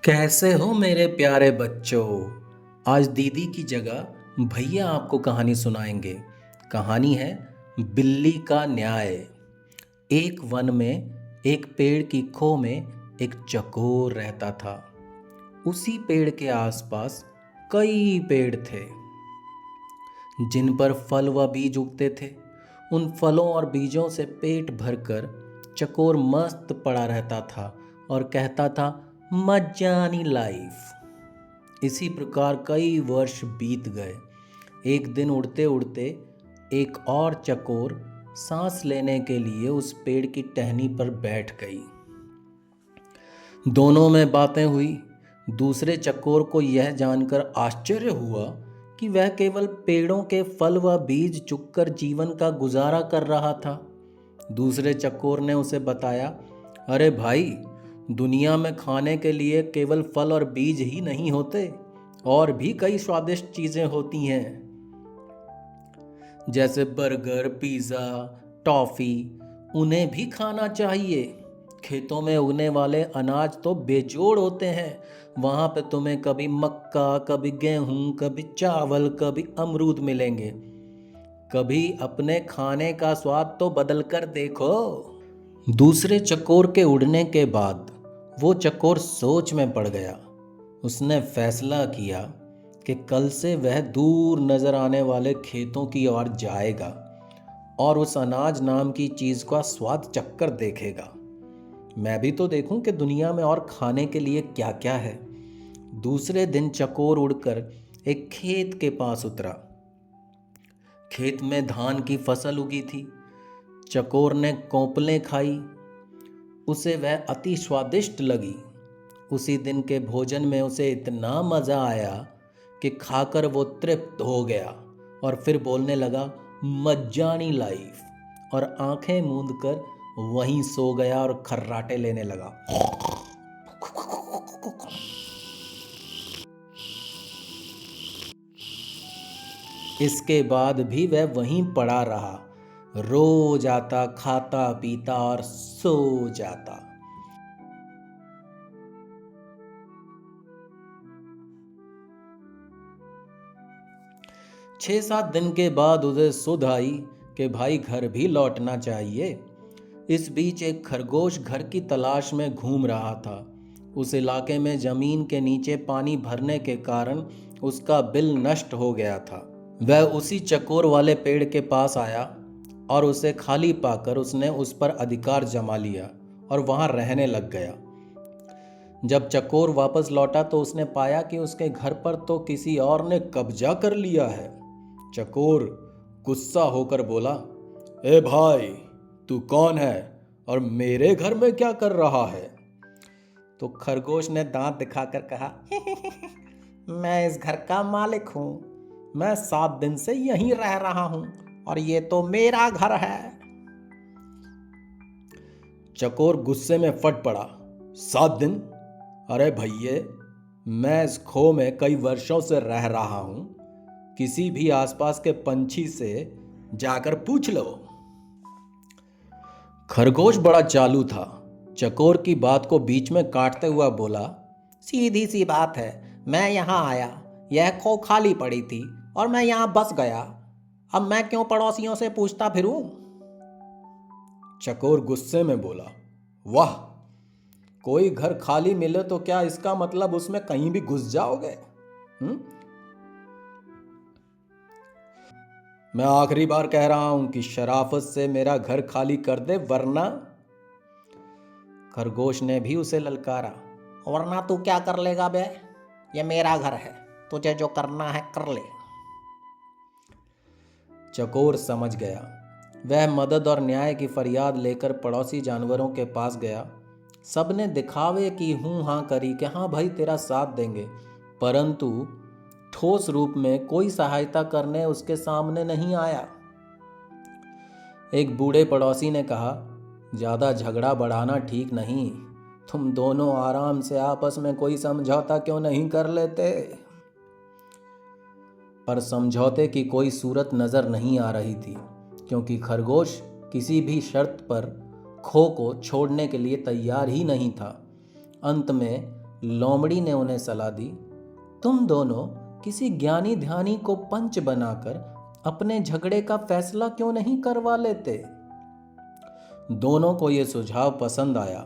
कैसे हो मेरे प्यारे बच्चों। आज दीदी की जगह भैया आपको कहानी सुनाएंगे। कहानी है बिल्ली का न्याय। एक वन में एक पेड़ की खो में एक चकोर रहता था। उसी पेड़ के आसपास कई पेड़ थे जिन पर फल व बीज उगते थे। उन फलों और बीजों से पेट भरकर चकोर मस्त पड़ा रहता था और कहता था, मजानी लाइफ। इसी प्रकार कई वर्ष बीत गए। एक दिन उड़ते उड़ते एक और चकोर सांस लेने के लिए उस पेड़ की टहनी पर बैठ गई। दोनों में बातें हुई। दूसरे चकोर को यह जानकर आश्चर्य हुआ कि वह केवल पेड़ों के फल व बीज चुगकर जीवन का गुजारा कर रहा था। दूसरे चकोर ने उसे बताया, अरे भाई, दुनिया में खाने के लिए केवल फल और बीज ही नहीं होते, और भी कई स्वादिष्ट चीजें होती हैं, जैसे बर्गर, पिज़्ज़ा, टॉफ़ी। उन्हें भी खाना चाहिए। खेतों में उगने वाले अनाज तो बेजोड़ होते हैं। वहाँ पे तुम्हें कभी मक्का, कभी गेहूँ, कभी चावल, कभी अमरूद मिलेंगे। कभी अपने खाने का स्वाद तो बदल कर देखो। दूसरे चकोर के उड़ने के बाद वो चकोर सोच में पड़ गया। उसने फैसला किया कि कल से वह दूर नजर आने वाले खेतों की ओर जाएगा और उस अनाज नाम की चीज का स्वाद चखकर देखेगा। मैं भी तो देखूं कि दुनिया में और खाने के लिए क्या क्या है। दूसरे दिन चकोर उड़कर एक खेत के पास उतरा। खेत में धान की फसल उगी थी। चकोर ने कोंपलें खाई। उसे वह अति स्वादिष्ट लगी। उसी दिन के भोजन में उसे इतना मज़ा आया कि खाकर वो तृप्त हो गया और फिर बोलने लगा, मज्जानी लाइफ, और आंखें मूंद कर वहीं सो गया और खर्राटे लेने लगा। इसके बाद भी वह वहीं पड़ा रहा। रोज आता, खाता पीता और सो जाता। 6-7 दिन के बाद उसे सुध आई कि भाई घर भी लौटना चाहिए। इस बीच एक खरगोश घर की तलाश में घूम रहा था। उस इलाके में जमीन के नीचे पानी भरने के कारण उसका बिल नष्ट हो गया था। वह उसी चकोर वाले पेड़ के पास आया और उसे खाली पाकर उसने उस पर अधिकार जमा लिया और वहां रहने लग गया। जब चकोर वापस लौटा तो उसने पाया कि उसके घर पर तो किसी और ने कब्जा कर लिया है। चकोर गुस्सा होकर बोला, ए भाई, तू कौन है और मेरे घर में क्या कर रहा है? तो खरगोश ने दांत दिखाकर कहा, मैं इस घर का मालिक हूं। मैं 7 दिन से यहीं रह रहा हूं और ये तो मेरा घर है। चकोर गुस्से में फट पड़ा, 7 दिन? अरे भैये, मैं इस खो में कई वर्षों से रह रहा हूं। किसी भी आसपास के पंछी से जाकर पूछ लो। खरगोश बड़ा चालू था। चकोर की बात को बीच में काटते हुआ बोला, सीधी सी बात है, मैं यहाँ आया, यह खो खाली पड़ी थी और मैं यहाँ बस गया। अब मैं क्यों पड़ोसियों से पूछता फिरूं? चकोर गुस्से में बोला, वाह, कोई घर खाली मिले तो क्या इसका मतलब उसमें कहीं भी घुस जाओगे? मैं आखिरी बार कह रहा हूं कि शराफत से मेरा घर खाली कर दे, वरना। खरगोश ने भी उसे ललकारा, वरना तू क्या कर लेगा बे? ये मेरा घर है, तुझे जो करना है कर ले। चकोर समझ गया। वह मदद और न्याय की फरियाद लेकर पड़ोसी जानवरों के पास गया। सबने दिखावे की हूं हां करी कि हाँ भाई, तेरा साथ देंगे, परंतु ठोस रूप में कोई सहायता करने उसके सामने नहीं आया। एक बूढ़े पड़ोसी ने कहा, ज़्यादा झगड़ा बढ़ाना ठीक नहीं। तुम दोनों आराम से आपस में कोई समझौता क्यों नहीं कर लेते? पर समझौते की कोई सूरत नज़र नहीं आ रही थी, क्योंकि खरगोश किसी भी शर्त पर खो को छोड़ने के लिए तैयार ही नहीं था। अंत में लोमड़ी ने उन्हें सलाह दी, तुम दोनों किसी ज्ञानी ध्यानी को पंच बनाकर अपने झगड़े का फैसला क्यों नहीं करवा लेते। दोनों को यह सुझाव पसंद आया।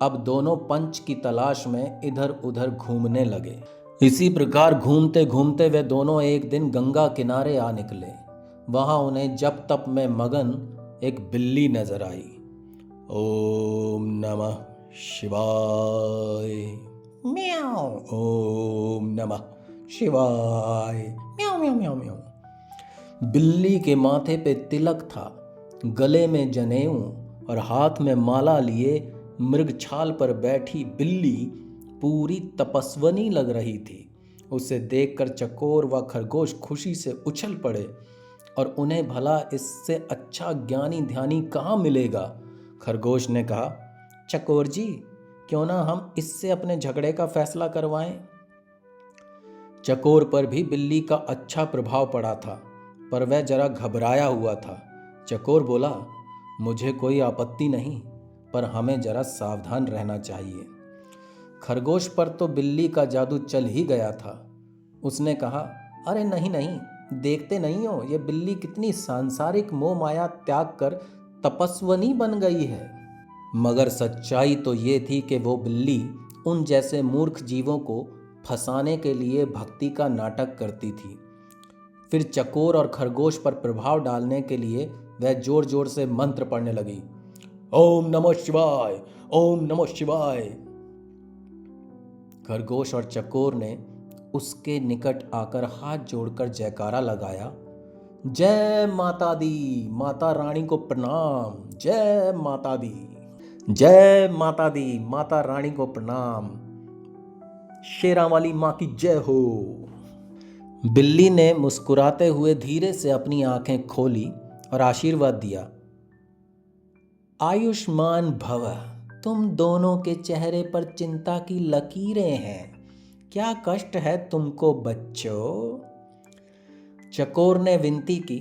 अब दोनों पंच की तलाश में इधर उधर घूमने लगे। इसी प्रकार घूमते घूमते वे दोनों एक दिन गंगा किनारे आ निकले। वहां उन्हें जप तप में मगन एक बिल्ली नजर आई। ओम नमः शिवाय, म्याऊ। ओम नमः शिवाय, म्याऊ म्याऊ म्याऊ म्याऊ। बिल्ली के माथे पे तिलक था, गले में जनेऊ और हाथ में माला लिए मृगछाल पर बैठी बिल्ली पूरी तपस्वनी लग रही थी। उसे देखकर चकोर व खरगोश खुशी से उछल पड़े और उन्हें भला इससे अच्छा ज्ञानी ध्यानी कहाँ मिलेगा। खरगोश ने कहा, चकोर जी, क्यों ना हम इससे अपने झगड़े का फैसला करवाएं। चकोर पर भी बिल्ली का अच्छा प्रभाव पड़ा था, पर वह जरा घबराया हुआ था। चकोर बोला, मुझे कोई आपत्ति नहीं, पर हमें जरा सावधान रहना चाहिए। खरगोश पर तो बिल्ली का जादू चल ही गया था। उसने कहा, अरे नहीं नहीं, देखते नहीं हो ये बिल्ली कितनी सांसारिक मोह माया त्याग कर तपस्वनी बन गई है। मगर सच्चाई तो ये थी कि वो बिल्ली उन जैसे मूर्ख जीवों को फंसाने के लिए भक्ति का नाटक करती थी। फिर चकोर और खरगोश पर प्रभाव डालने के लिए वह जोर जोर से मंत्र पढ़ने लगी। ओम नमः शिवाय, ओम नमः शिवाय। खरगोश और चकोर ने उसके निकट आकर हाथ जोड़कर जयकारा लगाया। जय माता दी, माता रानी को प्रणाम। जय माता दी, जय माता दी, माता रानी को प्रणाम। शेरा वाली माँ की जय हो। बिल्ली ने मुस्कुराते हुए धीरे से अपनी आंखें खोली और आशीर्वाद दिया। आयुष्मान भव। तुम दोनों के चेहरे पर चिंता की लकीरें हैं। क्या कष्ट है तुमको बच्चों? चकोर ने विनती की,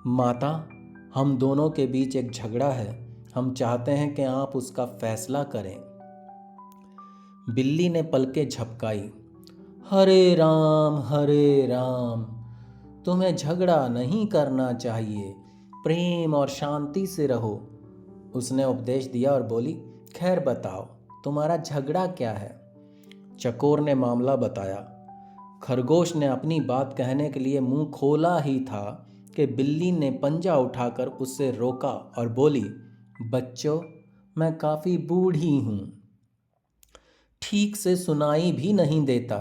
माता, हम दोनों के बीच एक झगड़ा है, हम चाहते हैं कि आप उसका फैसला करें। बिल्ली ने पलकें झपकाई। हरे राम, तुम्हें झगड़ा नहीं करना चाहिए, प्रेम और शांति से रहो। उसने उपदेश दिया और बोली, खैर बताओ, तुम्हारा झगड़ा क्या है? चकोर ने मामला बताया। खरगोश ने अपनी बात कहने के लिए मुंह खोला ही था कि बिल्ली ने पंजा उठाकर उससे रोका और बोली, बच्चों, मैं काफ़ी बूढ़ी हूँ, ठीक से सुनाई भी नहीं देता,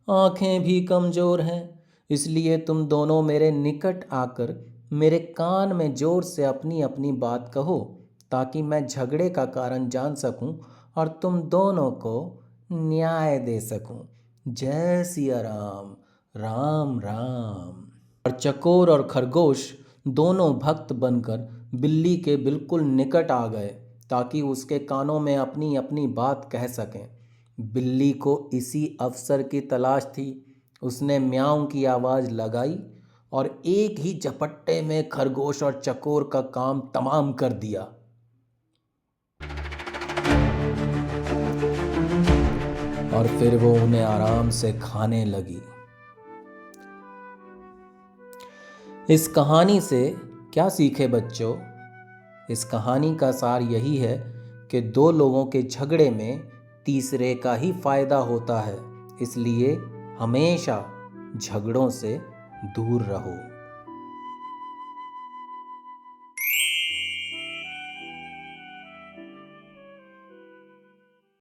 आंखें भी कमज़ोर हैं, इसलिए तुम दोनों मेरे निकट आकर मेरे कान में ज़ोर से अपनी अपनी बात कहो, ताकि मैं झगड़े का कारण जान सकूं और तुम दोनों को न्याय दे सकूं। जय सिया राम, राम राम। और चकोर और खरगोश दोनों भक्त बनकर बिल्ली के बिल्कुल निकट आ गए ताकि उसके कानों में अपनी अपनी बात कह सकें। बिल्ली को इसी अवसर की तलाश थी। उसने म्याऊं की आवाज़ लगाई और एक ही झपट्टे में खरगोश और चकोर का काम तमाम कर दिया। और फिर वो उन्हें आराम से खाने लगी। इस कहानी से क्या सीखे बच्चों? इस कहानी का सार यही है कि दो लोगों के झगड़े में तीसरे का ही फायदा होता है, इसलिए हमेशा झगड़ों से दूर रहो।